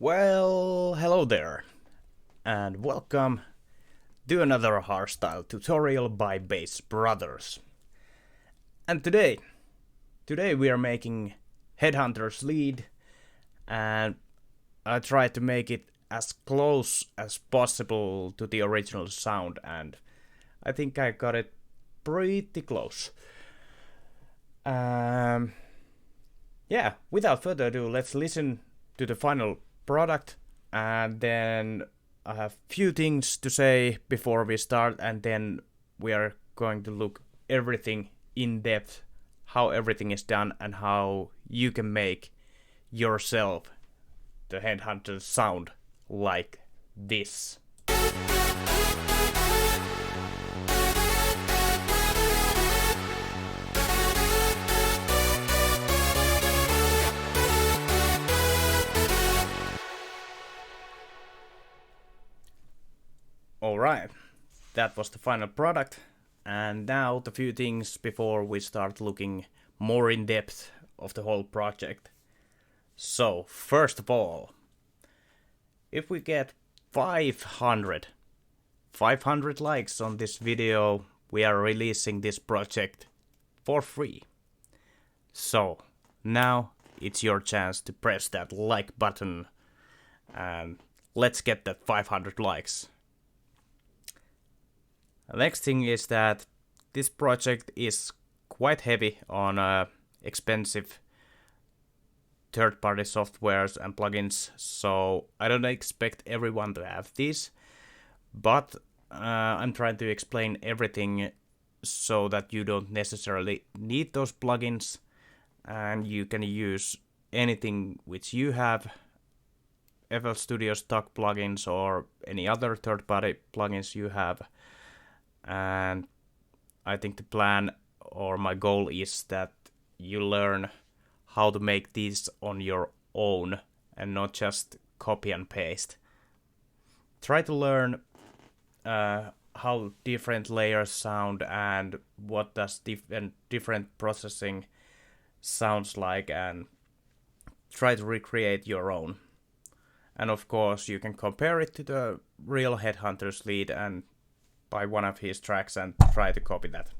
Well, hello there, and welcome to another Hardstyle tutorial by Brotherz. And today we are making Headhunterz lead, and I tried to make it as close as possible to the original sound, and I think I got it pretty close. Yeah, without further ado, let's listen to the final product, and then I have few things to say before we start, and then we are going to look everything in depth, how everything is done and how you can make yourself the Headhunterz sound like this. Alright, that was the final product, and now the few things before we start looking more in depth of the whole project. So, first of all, if we get 500 likes on this video, we are releasing this project for free. So, now it's your chance to press that like button, and let's get that 500 likes. The next thing is that this project is quite heavy on expensive third-party softwares and plugins, so I don't expect everyone to have these, but I'm trying to explain everything so that you don't necessarily need those plugins, and you can use anything which you have, FL Studio stock plugins or any other third-party plugins you have. And I think the plan or my goal is that you learn how to make these on your own and not just copy and paste. Try to learn how different layers sound and what does different processing sounds like, and try to recreate your own. And of course you can compare it to the real Headhunterz lead and buy one of his tracks and try to copy that.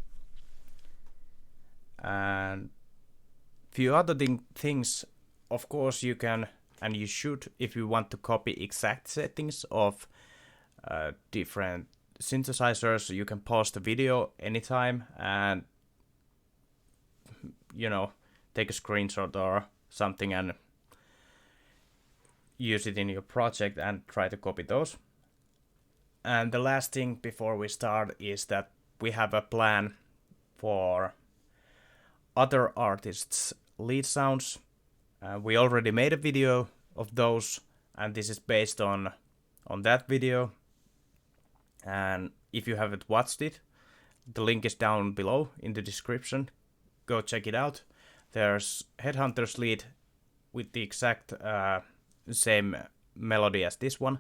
And few other things, of course you can and you should, if you want to copy exact settings of different synthesizers, you can pause the video anytime and take a screenshot or something and use it in your project and try to copy those. And the last thing before we start is that we have a plan for other artists' lead sounds. We already made a video of those, and this is based on that video. And if you haven't watched it, the link is down below in the description. Go check it out. There's Headhunterz lead with the exact same melody as this one.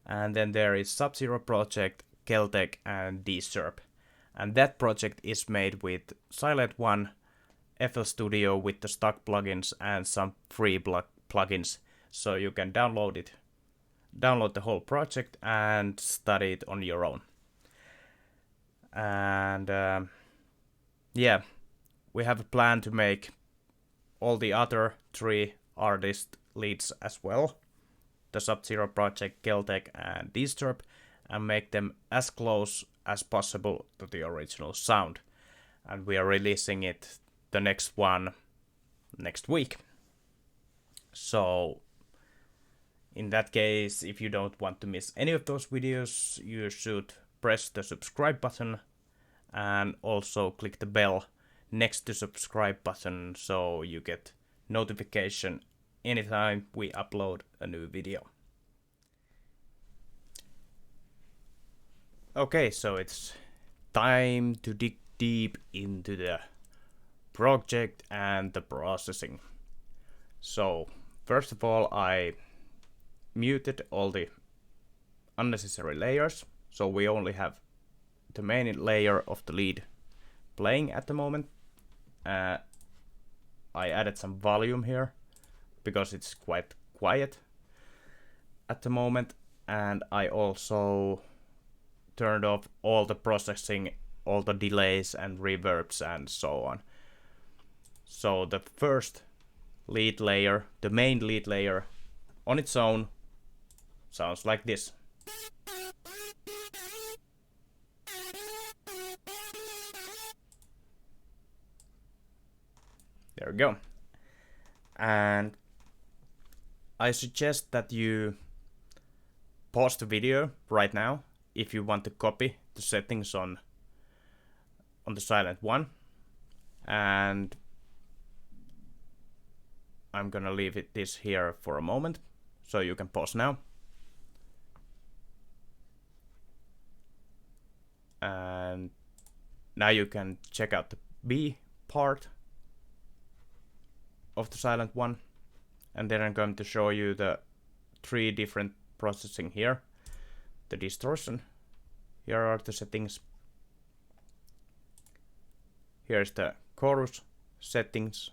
And then there is Sub-Zero project, Keltec, and Disturb. And that project is made with Silent One, FL Studio with the stock plugins and some free plugins. So you can download the whole project and study it on your own. And yeah, we have a plan to make all the other 3 artist leads as well. The Sub-Zero project, Keltec, and Disturb, and make them as close as possible to the original sound. And we are releasing it, the next one, next week. So in that case, if you don't want to miss any of those videos, you should press the subscribe button and also click the bell next to subscribe button so you get notification anytime we upload a new video. Okay, so it's time to dig deep into the project and the processing. So first of all, I muted all the unnecessary layers, so we only have the main layer of the lead playing at the moment. I added some volume here because it's quite quiet. at the moment, and I also turned off all the processing, all the delays and reverbs and so on. So the first lead layer, the main lead layer on its own, sounds like this. There we go. And I suggest that you pause the video right now if you want to copy the settings on the silent one. And I'm gonna leave this here for a moment, so you can pause now. And now you can check out the B part of the silent one. And then I'm going to show you the 3 different processing here. The distortion. Here are the settings. Here's the chorus settings.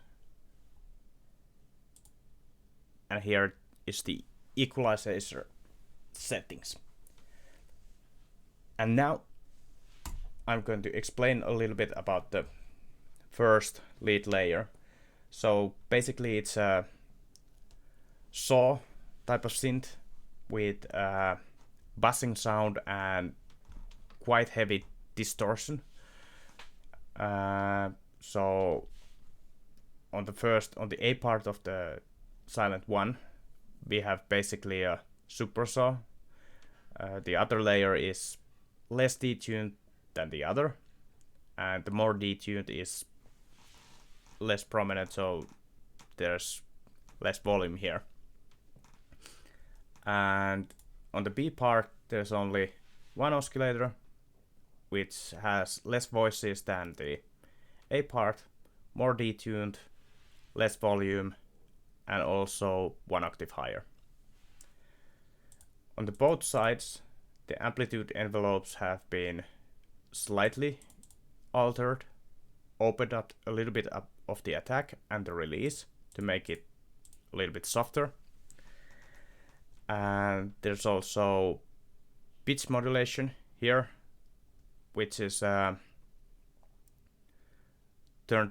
And here is the equalizer settings. And now I'm going to explain a little bit about the first lead layer. So basically it's a saw type of synth with buzzing sound and quite heavy distortion. So on the A part of the silent one, we have basically a super saw. The other layer is less detuned than the other, and the more detuned is less prominent, so there's less volume here. And on the B part, there's only one oscillator, which has less voices than the A part, more detuned, less volume, and also 1 octave higher. On the both sides, the amplitude envelopes have been slightly altered, opened up a little bit of the attack and the release to make it a little bit softer. And there's also pitch modulation here, which is turned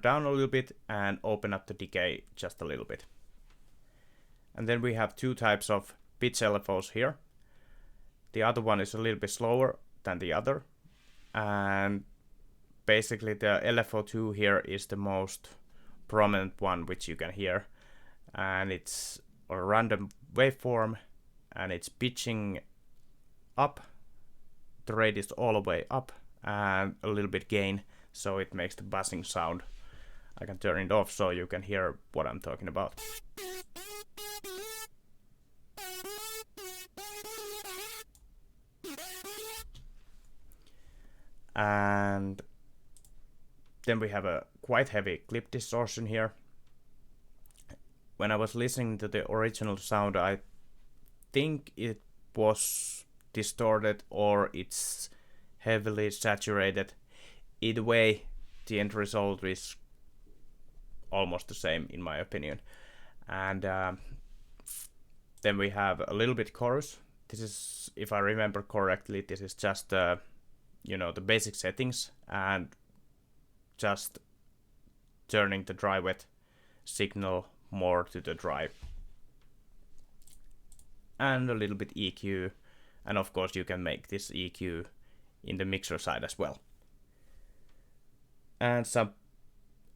down a little bit and open up the decay just a little bit. And then we have 2 types of pitch LFOs here. The other one is a little bit slower than the other, and basically the LFO2 here is the most prominent one which you can hear, and it's a random waveform and it's pitching up, the rate is all the way up and a little bit gain, so it makes the buzzing sound. I can turn it off so you can hear what I'm talking about. And then we have a quite heavy clip distortion here. When I was listening to the original sound, I think it was distorted or it's heavily saturated. Either way, the end result is almost the same in my opinion. And then we have a little bit chorus. This is, if I remember correctly, this is just the basic settings and just turning the dry wet signal more to the dry, and a little bit EQ, and of course you can make this EQ in the mixer side as well. And some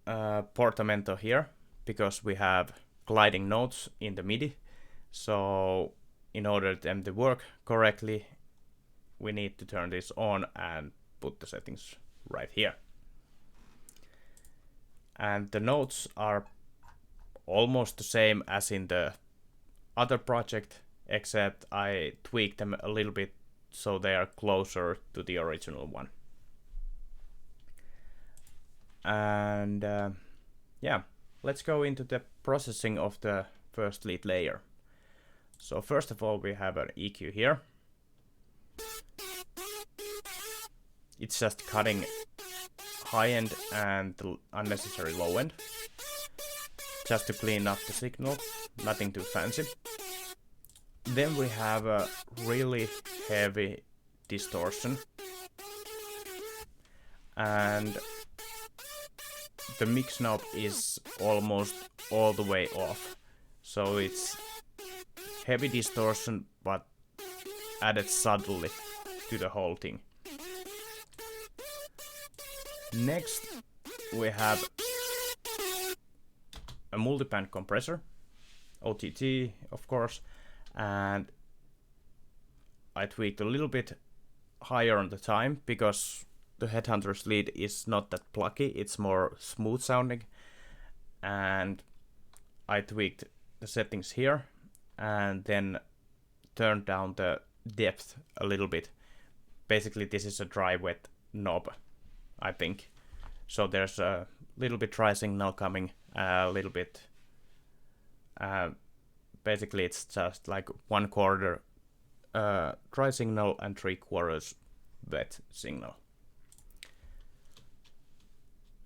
portamento here, because we have gliding notes in the MIDI, so in order for them to work correctly, we need to turn this on and put the settings right here. And the notes are almost the same as in the other project, except I tweaked them a little bit so they are closer to the original one. And yeah, let's go into the processing of the first lead layer. So first of all, we have an EQ here. It's just cutting high end and the unnecessary low end, just to clean up the signal, nothing too fancy. Then we have a really heavy distortion, and the mix knob is almost all the way off, so it's heavy distortion but added subtly to the whole thing. Next we have a multiband compressor, OTT of course, and I tweaked a little bit higher on the time because the Headhunterz lead is not that plucky, it's more smooth sounding, and I tweaked the settings here and then turned down the depth a little bit. Basically this is a dry wet knob, I think, so there's a little bit dry signal coming, a little bit basically it's just like 1/4 dry signal and 3/4 wet signal.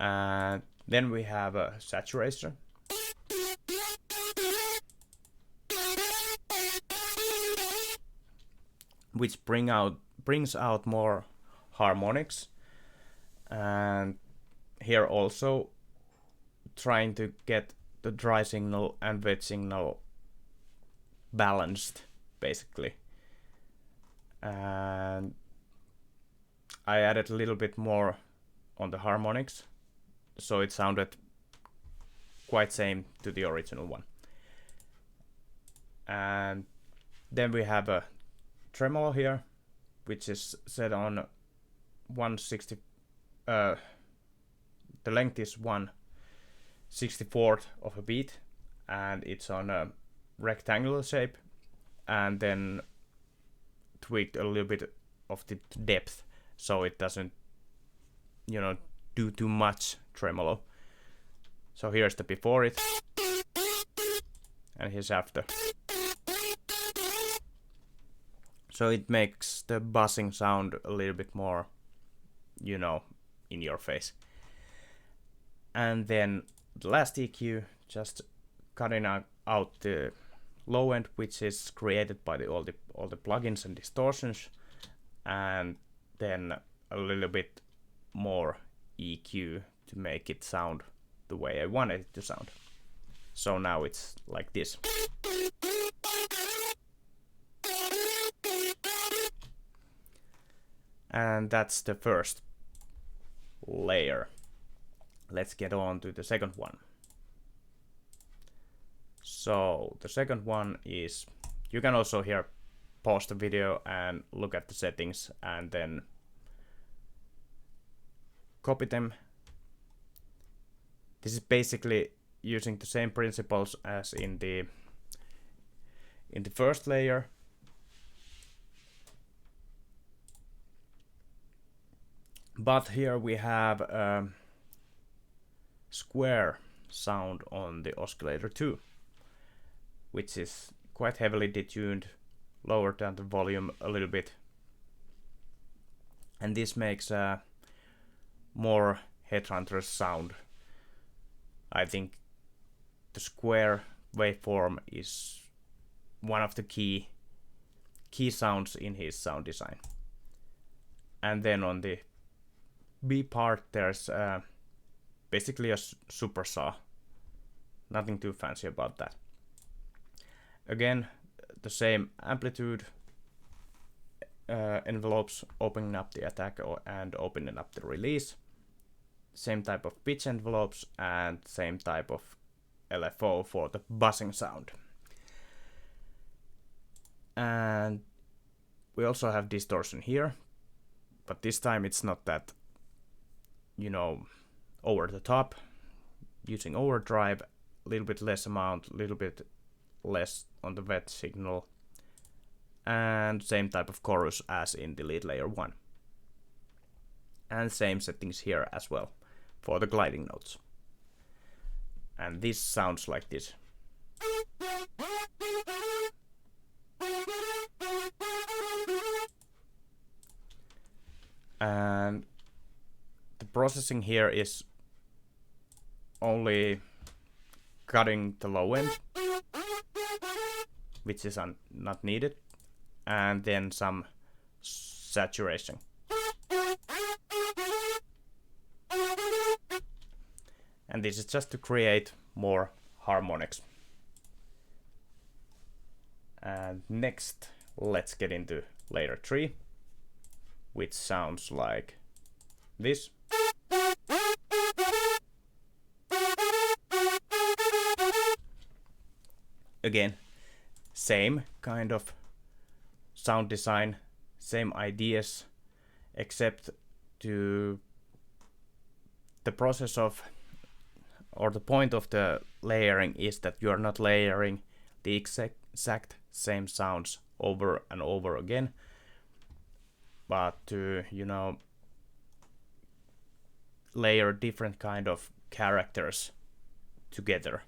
And then we have a saturator, which brings out more harmonics, and here also trying to get the dry signal and wet signal balanced basically. And I added a little bit more on the harmonics, so it sounded quite same to the original one. And then we have a tremolo here, which is set on 160. The length is 1/64 of a beat, and it's on a rectangular shape, and then tweaked a little bit of the depth so it doesn't, you know, do too much tremolo. So here's the before it, and here's after. So it makes the buzzing sound a little bit more, you know, in your face. And then the last EQ, just cutting out the low end, which is created by all the plugins and distortions, and then a little bit more EQ to make it sound the way I wanted it to sound. So now it's like this. And that's the first layer. Let's get on to the second one. So the second one is, you can also here pause the video and look at the settings and then copy them. This is basically using the same principles as in the first layer. But here we have a square sound on the oscillator 2, which is quite heavily detuned, lower down the volume a little bit. And this makes a more Headhunterz sound. I think the square waveform is one of the key sounds in his sound design. And then on the B part there's basically a super saw. Nothing too fancy about that. Again, the same amplitude envelopes, opening up the attack and opening up the release. Same type of pitch envelopes and same type of LFO for the buzzing sound. And we also have distortion here, but this time it's not that, you know, over the top. Using overdrive, a little bit less amount, a little bit less on the wet signal, and same type of chorus as in the lead layer 1. And same settings here as well for the gliding notes. And this sounds like this. And the processing here is only cutting the low end, which is not needed, and then some saturation. And this is just to create more harmonics. And next, let's get into layer 3, which sounds like this. Again, same kind of sound design, same ideas, except to the process of, or the point of the layering is that you are not layering the exact same sounds over and over again, but to, you know, layer different kind of characters together.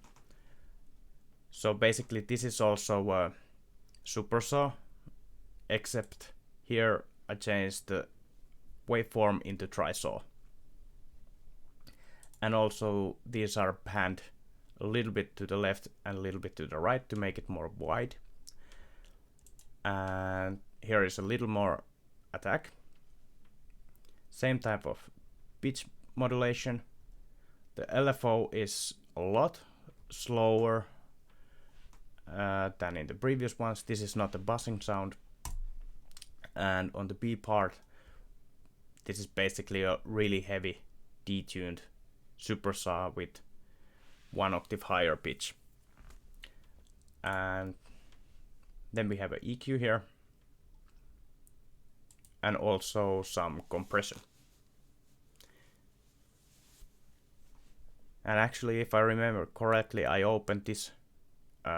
So basically this is also a supersaw, except here I changed the waveform into trisaw. And also these are panned a little bit to the left and a little bit to the right to make it more wide. And here is a little more attack. Same type of pitch modulation. The LFO is a lot slower than in the previous ones. This is not a buzzing sound. And on the B part, this is basically a really heavy detuned supersaw with 1 octave higher pitch. And then we have an EQ here, and also some compression. And actually, if I remember correctly, I opened this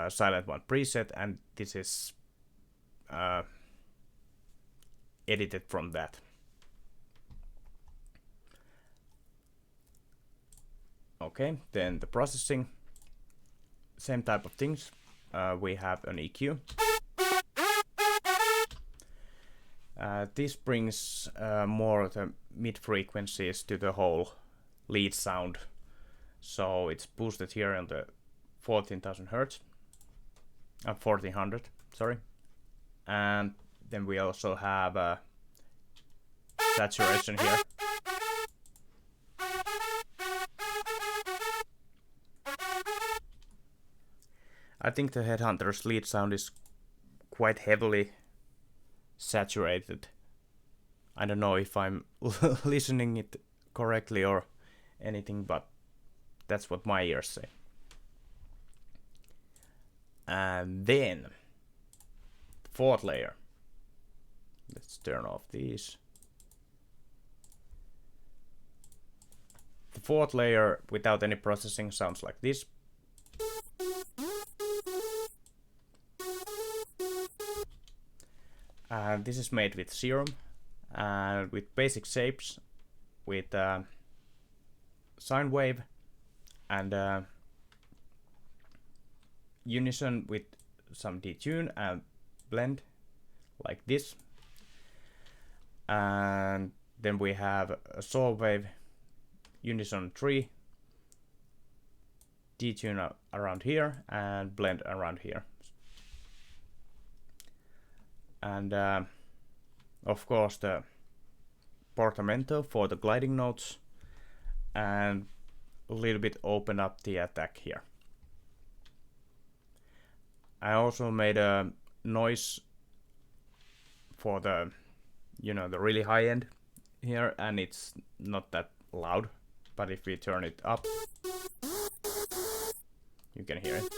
Silent One preset, and this is edited from that. Okay, then the processing, same type of things. We have an EQ. This brings more of the mid frequencies to the whole lead sound. So it's boosted here on the 14,000 Hertz, 1400, sorry. And then we also have a saturation here. I think the Headhunterz lead sound is quite heavily saturated. I don't know if I'm listening it correctly or anything, but that's what my ears say. And then fourth layer. Let's turn off these. The fourth layer without any processing sounds like this. And this is made with serum and with basic shapes, with sine wave and unison with some detune and blend like this. And then we have a saw wave, unison 3, detune around here and blend around here. And of course the portamento for the gliding notes, and a little bit open up the attack here. I also made a noise for the, you know, the really high end here, and it's not that loud, but if we turn it up, you can hear it.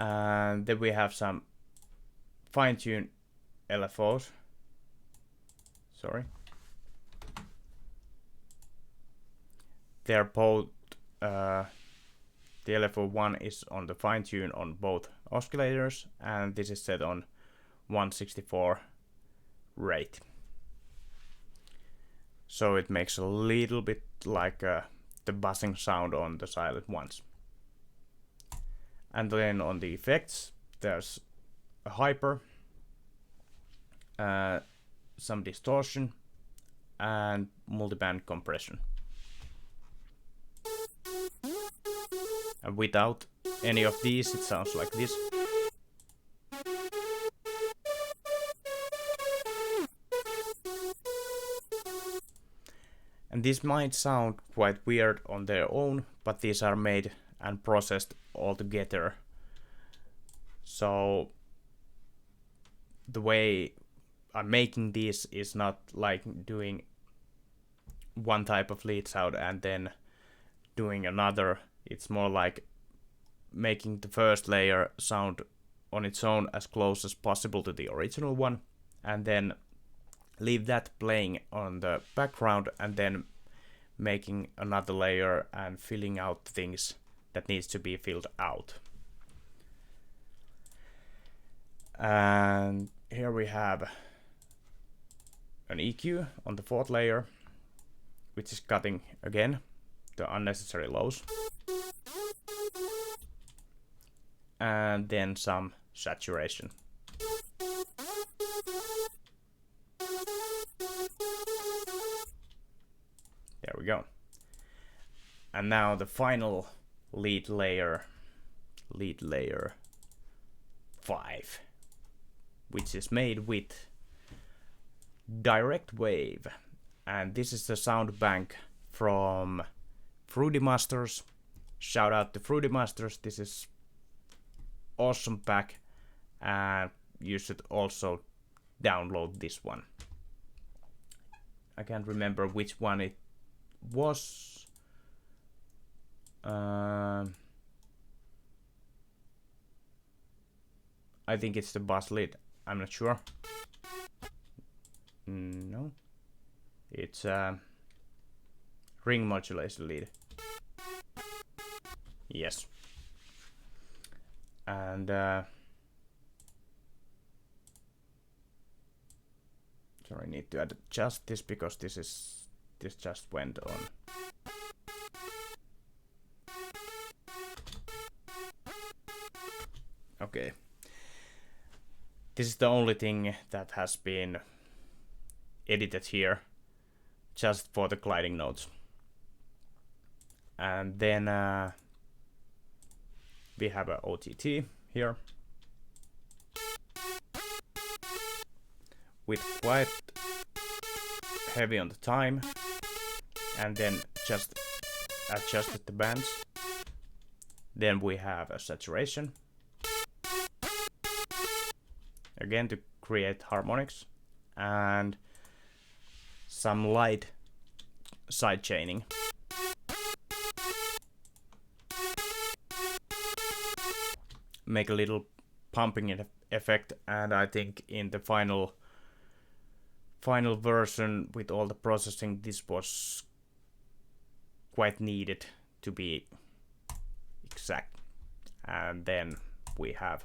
And then we have some fine-tuned LFOs. Sorry. They're both, the LFO1 is on the fine-tune on both oscillators, and this is set on 164 rate. So it makes a little bit like the buzzing sound on the silent ones. And then on the effects, there's a hyper, some distortion, and multiband compression. And without any of these, it sounds like this. And this might sound quite weird on their own, but these are made and processed all together. So the way I'm making this is not like doing one type of lead sound and then doing another. It's more like making the first layer sound on its own as close as possible to the original one, and then leave that playing on the background, and then making another layer and filling out things that needs to be filled out. And here we have an EQ on the fourth layer, which is cutting again the unnecessary lows. And then some saturation. There we go. And now the final lead layer 5, which is made with direct wave. And this is the sound bank from Fruity Masters. Shout out to Fruity Masters. This is awesome pack, and you should also download this one. I can't remember which one it was. I think it's the BASSLINES. I'm not sure. No, it's ring modulation lead. Yes. And sorry, I need to adjust this because this just went on. Okay. This is the only thing that has been edited here, just for the gliding notes. And then we have a OTT here with quite heavy on the time, and then just adjusted the bands. Then we have a saturation, again to create harmonics, and some light side chaining. Make a little pumping effect, and I think in the final version with all the processing, this was quite needed to be exact. And then we have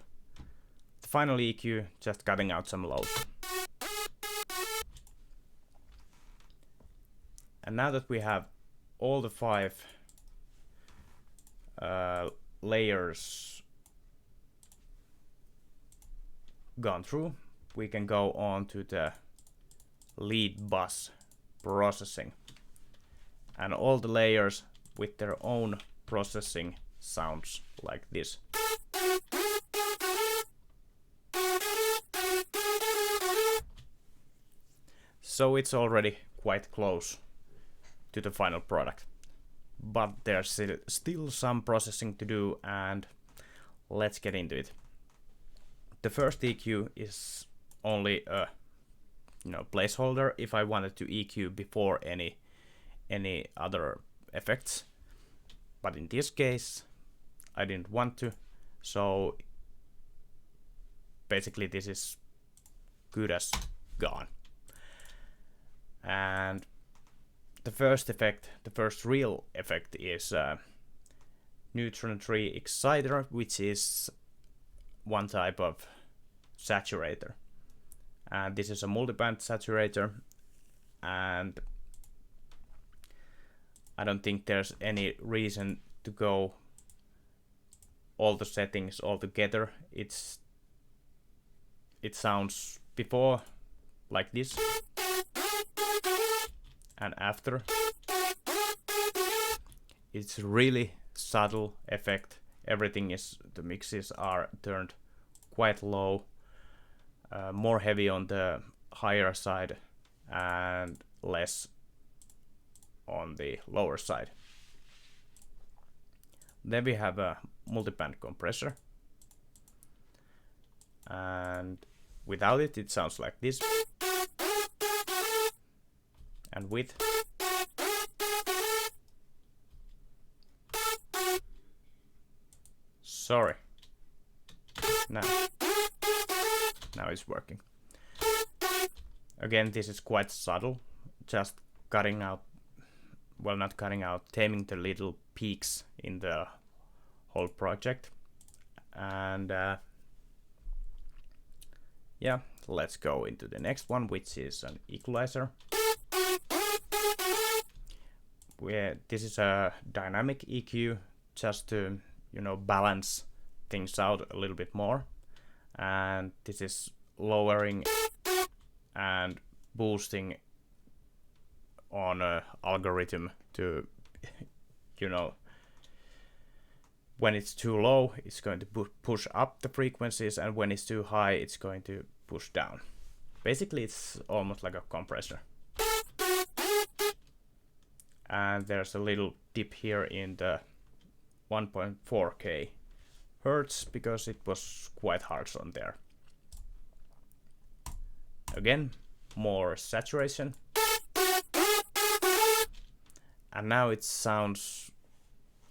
the final EQ, just cutting out some lows. And now that we have all the 5 layers gone through, we can go on to the lead bus processing. And all the layers with their own processing sounds like this. So it's already quite close to the final product. But there's still some processing to do, and let's get into it. The first EQ is only a placeholder if I wanted to EQ before any other effects. But in this case, I didn't want to, so basically this is good as gone. And the first effect, the first real effect, is neutron tree exciter, which is one type of saturator. And this is a multiband saturator, and I don't think there's any reason to go all the settings all together. It sounds before like this, and after it's really subtle effect. Everything is, the mixes are turned quite low, more heavy on the higher side and less on the lower side. Then we have a multiband compressor, and without it, it sounds like this, and with sorry, now it's working. Again, this is quite subtle, just cutting out, well, not cutting out, taming the little peaks in the whole project. And yeah, let's go into the next one, which is an equalizer. This is a dynamic EQ, just to, you know, balance things out a little bit more. And this is lowering and boosting on an algorithm to, you know, when it's too low, it's going to push up the frequencies, and when it's too high, it's going to push down. Basically, it's almost like a compressor. And there's a little dip here in the 1.4K hertz because it was quite harsh on there. Again, more saturation. And now it sounds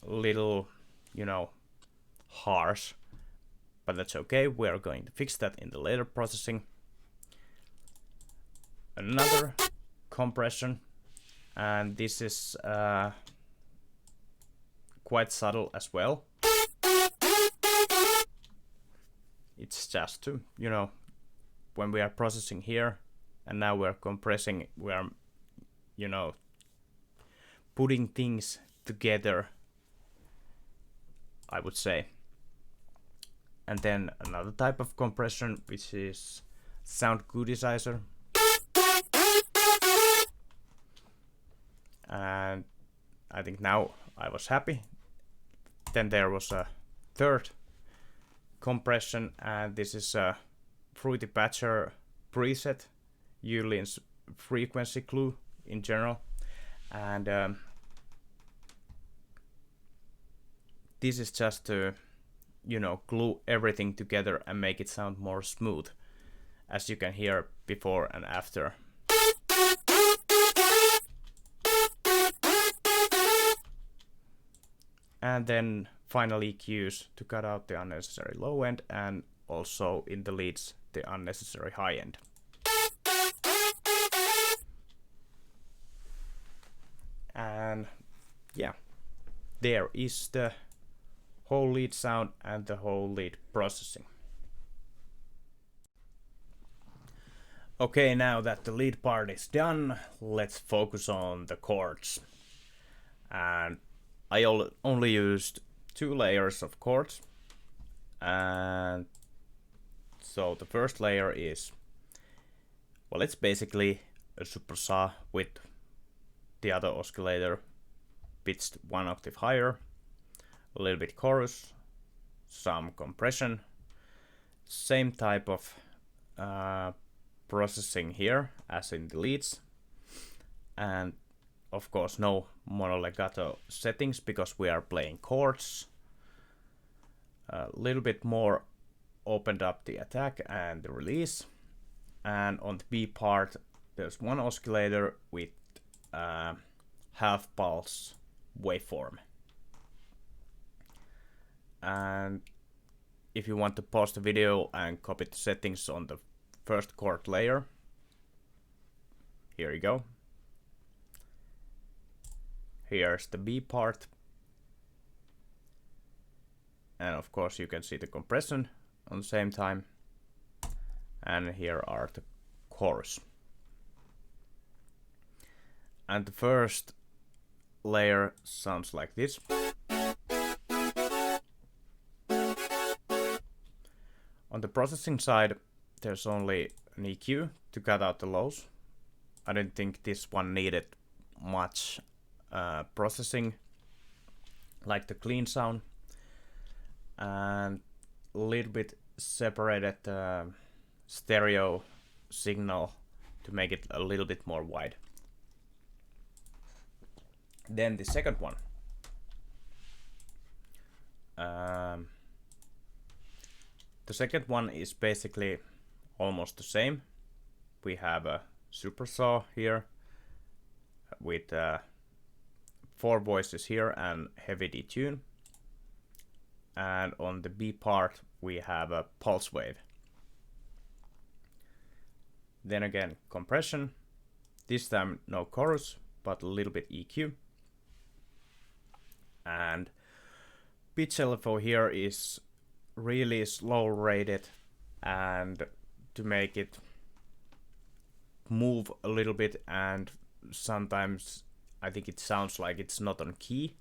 a little, you know, harsh, but that's okay. We're going to fix that in the later processing. Another compression, and this is quite subtle as well. It's just to, you know, when we are processing here and now we're compressing, we are, you know, putting things together, I would say. And then another type of compression, which is sound goodisizer. And I think now I was happy. Then there was a third compression, and this is a Fruity Patcher preset, Yulin's frequency clue in general. And this is just to, you know, glue everything together and make it sound more smooth, as you can hear before and after. And then final EQs to cut out the unnecessary low end, and also in the leads the unnecessary high end. And yeah, there is the whole lead sound and the whole lead processing. Okay, now that the lead part is done, let's focus on the chords. And I only used 2 layers of chords. And so the first layer is, well, it's basically a super saw with the other oscillator pitched 1 octave higher, a little bit chorus, some compression, same type of processing here as in the leads, and of course no mono legato settings because we are playing chords. A little bit more opened up the attack and the release, and on the B part there's 1 oscillator with half pulse waveform. And if you want to pause the video and copy the settings on the first chord layer, here you go. Here's the B part, and of course you can see the compression on the same time, and here are the chorus. And the first layer sounds like this. On the processing side, there's only an EQ to cut out the lows. I don't think this one needed much processing. like the clean sound, and a little bit separated stereo signal to make it a little bit more wide. Then the second one. The second one is basically almost the same. We have a super saw here with 4 voices here and heavy detune. And on the B part we have a pulse wave. Then again compression, this time no chorus but a little bit EQ. And pitch LFO here is really slow rated, and to make it move a little bit, and sometimes I think it sounds like it's not on key.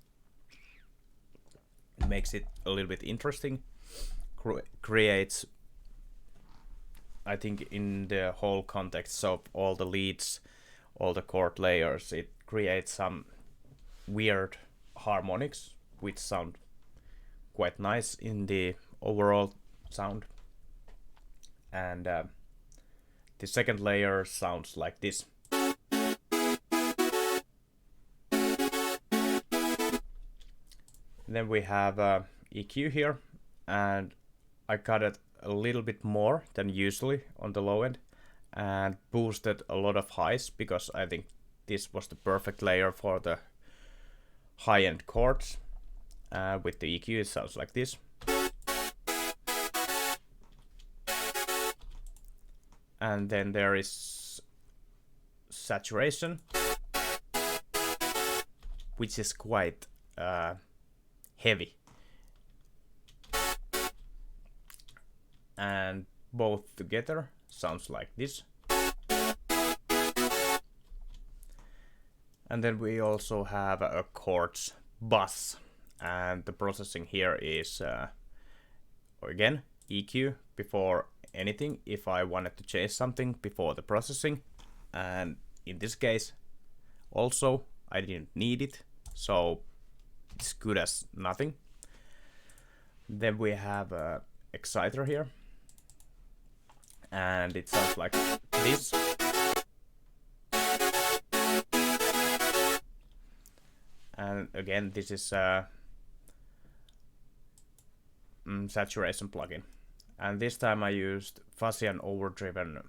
It makes it a little bit interesting. Creates, I think, in the whole context of all the leads, all the chord layers, it creates some weird harmonics which sound quite nice in the overall sound. And the second layer sounds like this. Then we have EQ here, and I cut it a little bit more than usually on the low end and boosted a lot of highs, because I think this was the perfect layer for the high-end chords. With the EQ it sounds like this. And then there is saturation, which is quite heavy. And both together sounds like this. And then we also have a CHORDS bus, and the processing here is again EQ before anything if I wanted to change something before the processing, and in this case also I didn't need it, so it's good as nothing. Then we have a exciter here, and it sounds like this. And again, this is a saturation plugin. And this time I used fuzzy and overdriven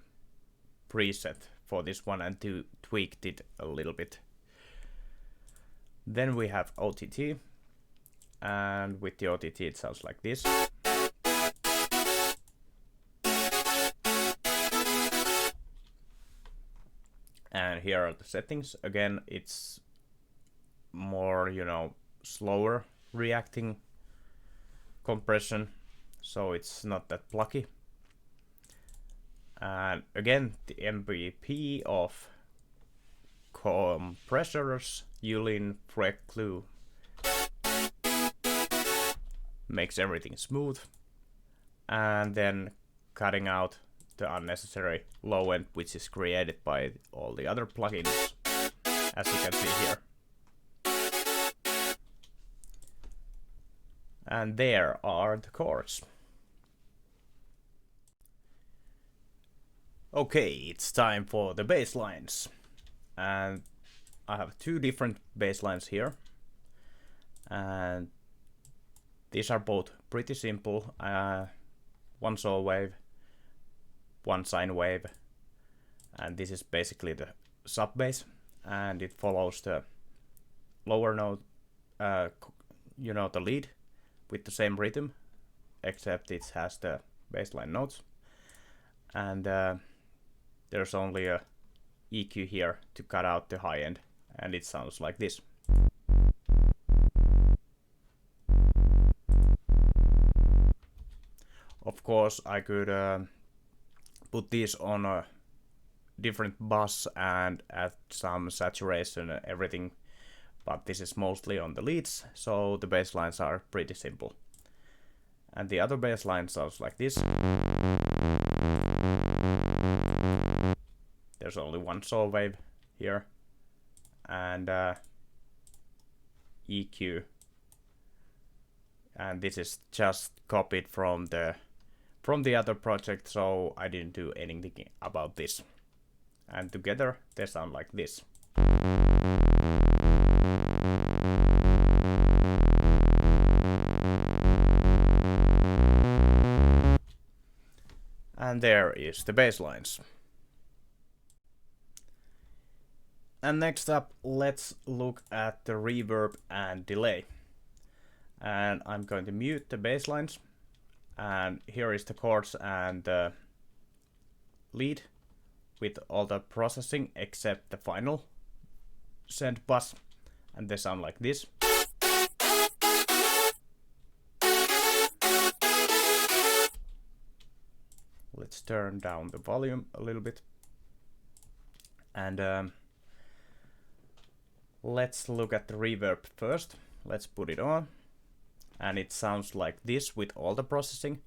preset for this one and tweaked it a little bit. Then we have OTT, and with the OTT it sounds like this. And here are the settings. Again, it's more, slower reacting compression, so it's not that plucky. And again, the MVP of compressors, Yulin Preclu, makes everything smooth, and then cutting out the unnecessary low end which is created by all the other plugins, as you can see here. And there are the chords. Okay, it's time for the bass lines. And I have 2 different bass lines here. And these are both pretty simple. One saw wave, one sine wave. And this is basically the sub bass. And it follows the lower note, the lead, with the same rhythm, except it has the bassline notes. And there's only a EQ here to cut out the high end, and it sounds like this. Of course, I could put this on a different bus and add some saturation and everything, but this is mostly on the leads, so the bass lines are pretty simple. And the other bass line sounds like this. There's only one saw wave here, and EQ and this is just copied from the other project, so I didn't do anything about this. And together they sound like this. And there is the bass lines. And next up, let's look at the reverb and delay. And I'm going to mute the bass lines. And here is the chords and the lead with all the processing except the final send bus. And they sound like this. Let's turn down the volume a little bit. And let's look at the reverb first. Let's put it on. And it sounds like this with all the processing.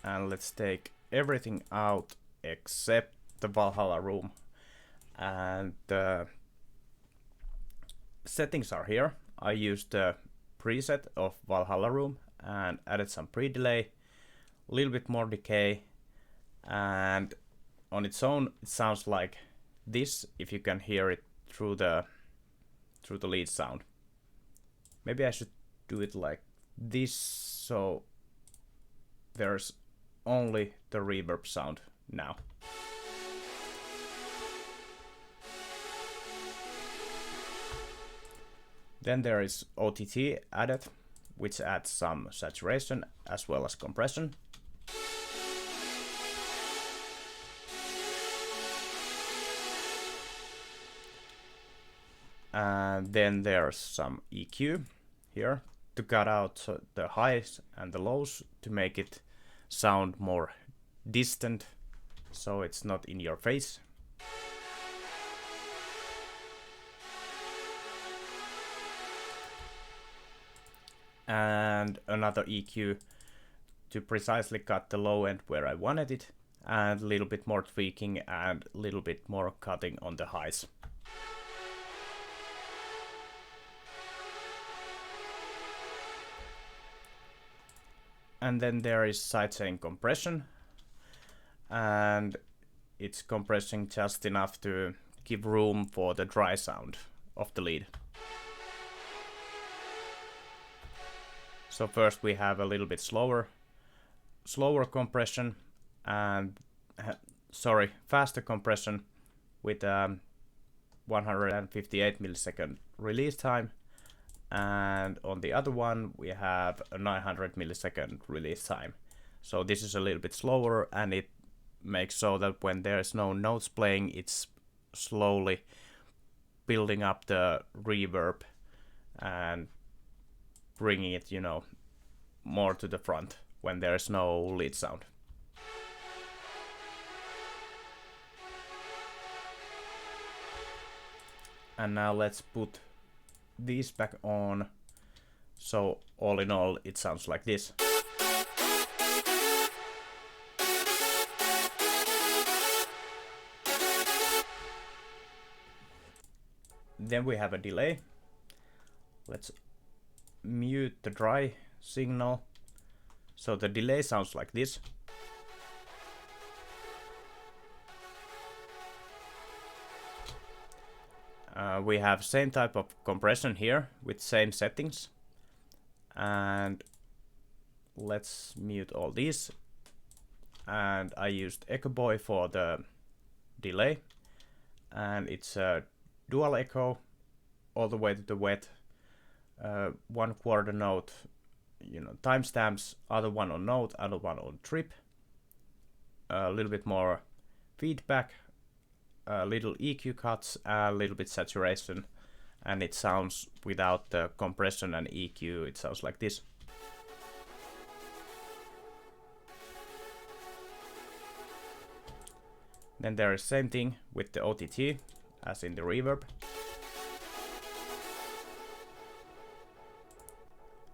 And let's take everything out except the Valhalla room. And the settings are here. I used the preset of Valhalla room and added some pre-delay, a little bit more decay, and on its own it sounds like this if you can hear it through the lead sound. Maybe I should do it like this so there's only the reverb sound now. Then there is OTT added, which adds some saturation as well as compression. And then there's some EQ here to cut out the highs and the lows to make it sound more distant, so it's not in your face. And another EQ to precisely cut the low end where I wanted it, and a little bit more tweaking and a little bit more cutting on the highs. And then there is sidechain compression, and it's compressing just enough to give room for the dry sound of the lead. So first we have a little bit slower compression and faster compression with 158 millisecond release time, and on the other one we have a 900 millisecond release time. So this is a little bit slower, and it makes so that when there's no notes playing, it's slowly building up the reverb and bringing it, you know, more to the front when there's no lead sound. And now let's put these back on. So all in all, it sounds like this. Then we have a delay. Let's mute the dry signal. So the delay sounds like this. We have same type of compression here with same settings. And let's mute all these. And I used Echo Boy for the delay. And it's a dual echo all the way to the wet. 1/4 note, you know, timestamps, other one on note, other one on trip. A little bit more feedback, a little EQ cuts, a little bit saturation, and it sounds without the compression and EQ, it sounds like this. Then there is same thing with the OTT as in the reverb.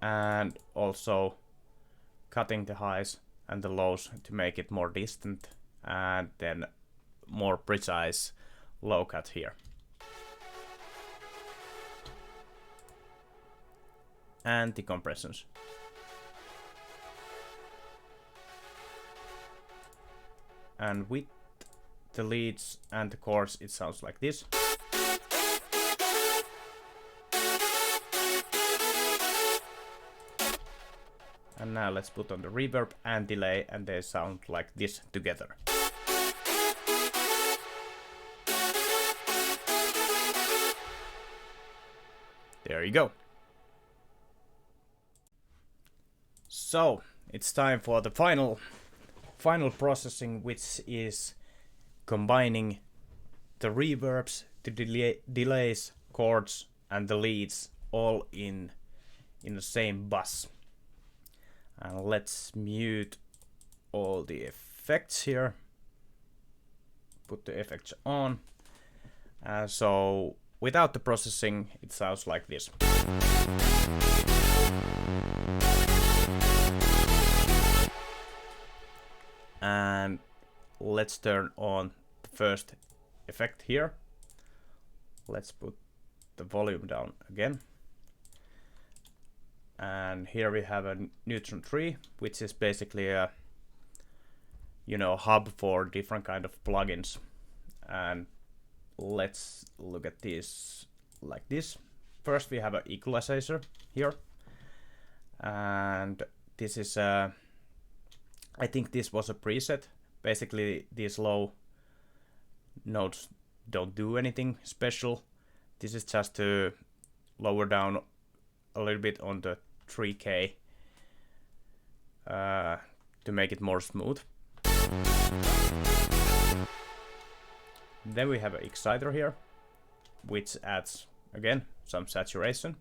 And also cutting the highs and the lows to make it more distant, and then more precise low cut here. and the compressions. And with the leads and the chords, it sounds like this. And now let's put on the reverb and delay, and they sound like this together. There you go. So it's time for the final processing, which is combining the reverbs, the delays, chords, and the leads all in the same bus. And let's mute all the effects here. Put the effects on. So without the processing, it sounds like this. And let's turn on the first effect here. Let's put the volume down again. And here we have a neutron tree, which is basically a hub for different kind of plugins. And let's look at this like this. First we have an equalizer here, and this is I think this was a preset. Basically these low notes don't do anything special. This is just to lower down a little bit on the 3K to make it more smooth. Then we have an exciter here, which adds again some saturation.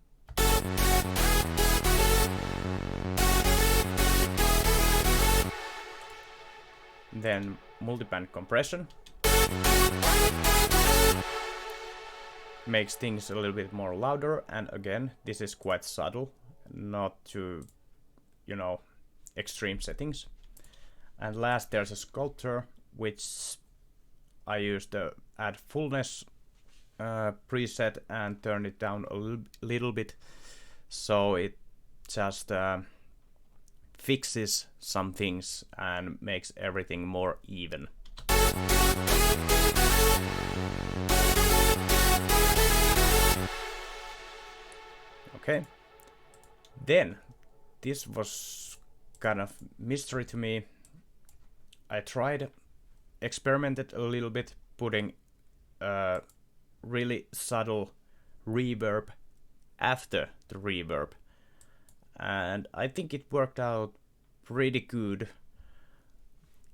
Then multiband compression makes things a little bit more louder, and again this is quite subtle, not to extreme settings. And last there's a sculptor, which I use the add fullness preset and turn it down a little bit, so it just fixes some things and makes everything more even. Okay, then this was kind of mystery to me. I experimented a little bit, putting a really subtle reverb after the reverb, and I think it worked out pretty good.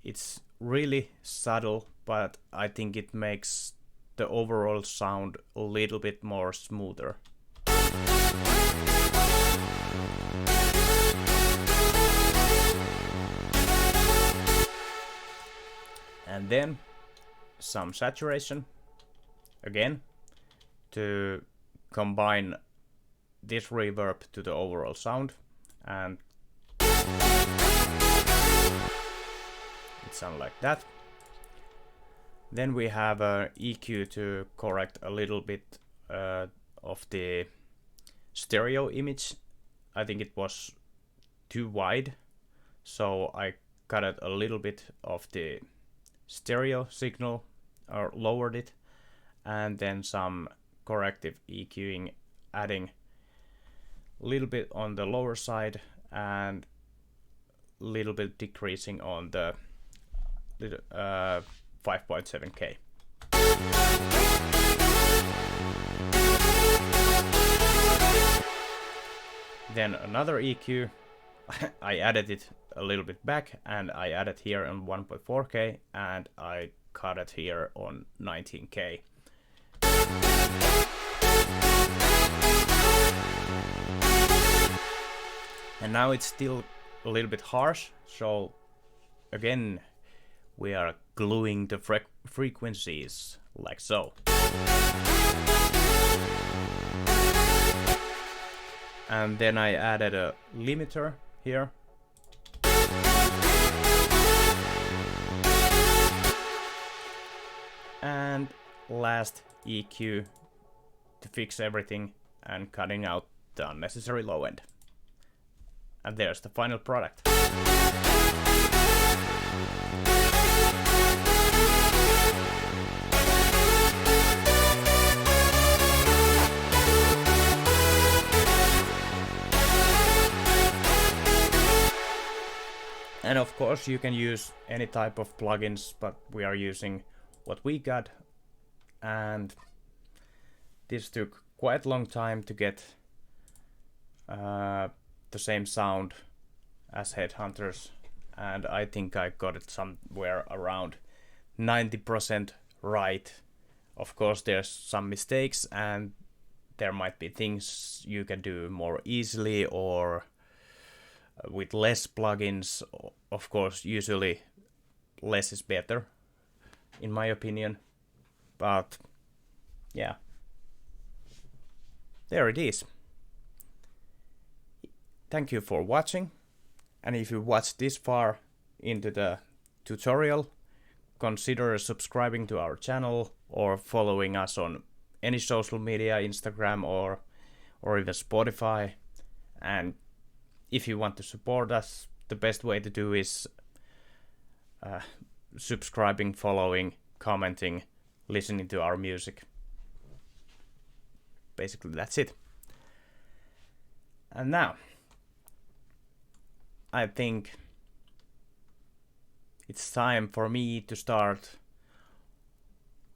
It's really subtle, but I think it makes the overall sound a little bit more smoother. And then some saturation again to combine this reverb to the overall sound, and it sounds like that. Then we have a EQ to correct a little bit of the stereo image. I think it was too wide, so I cut it a little bit of the stereo signal, or lowered it, and then some corrective EQing, adding a little bit on the lower side and a little bit decreasing on the 5.7K. Then another EQ, I added it a little bit back, and I added here on 1.4K, and I cut it here on 19K. And now it's still a little bit harsh, so again we are gluing the frequencies like so. And then I added a limiter here. And last EQ to fix everything and cutting out the unnecessary low end. And there's the final product. And of course you can use any type of plugins, but we are using what we got, and this took quite a long time to get the same sound as Headhunterz, and I think I got it somewhere around 90% right. Of course there's some mistakes and there might be things you can do more easily or with less plugins. Of course, usually less is better, in my opinion. But yeah, there it is. Thank you for watching. And if you watched this far into the tutorial, consider subscribing to our channel or following us on any social media, Instagram or even Spotify. And if you want to support us, the best way to do is subscribing, following, commenting, listening to our music. Basically, that's it. And now, I think it's time for me to start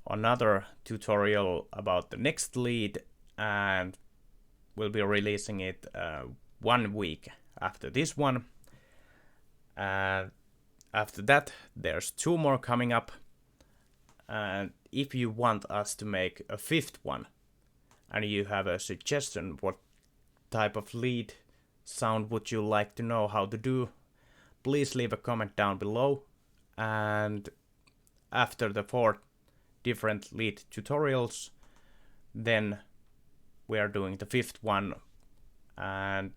another tutorial about the next lead, and we'll be releasing it 1 week after this one. And after that there's 2 more coming up, and if you want us to make a 5th one and you have a suggestion what type of lead sound would you like to know how to do, please leave a comment down below. And after the 4 different lead tutorials, then we are doing the 5th one, and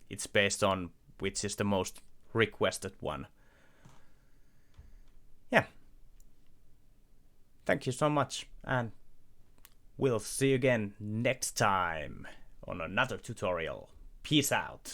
it's based on which is the most requested one. Yeah. Thank you so much, and we'll see you again next time on another tutorial. Peace out.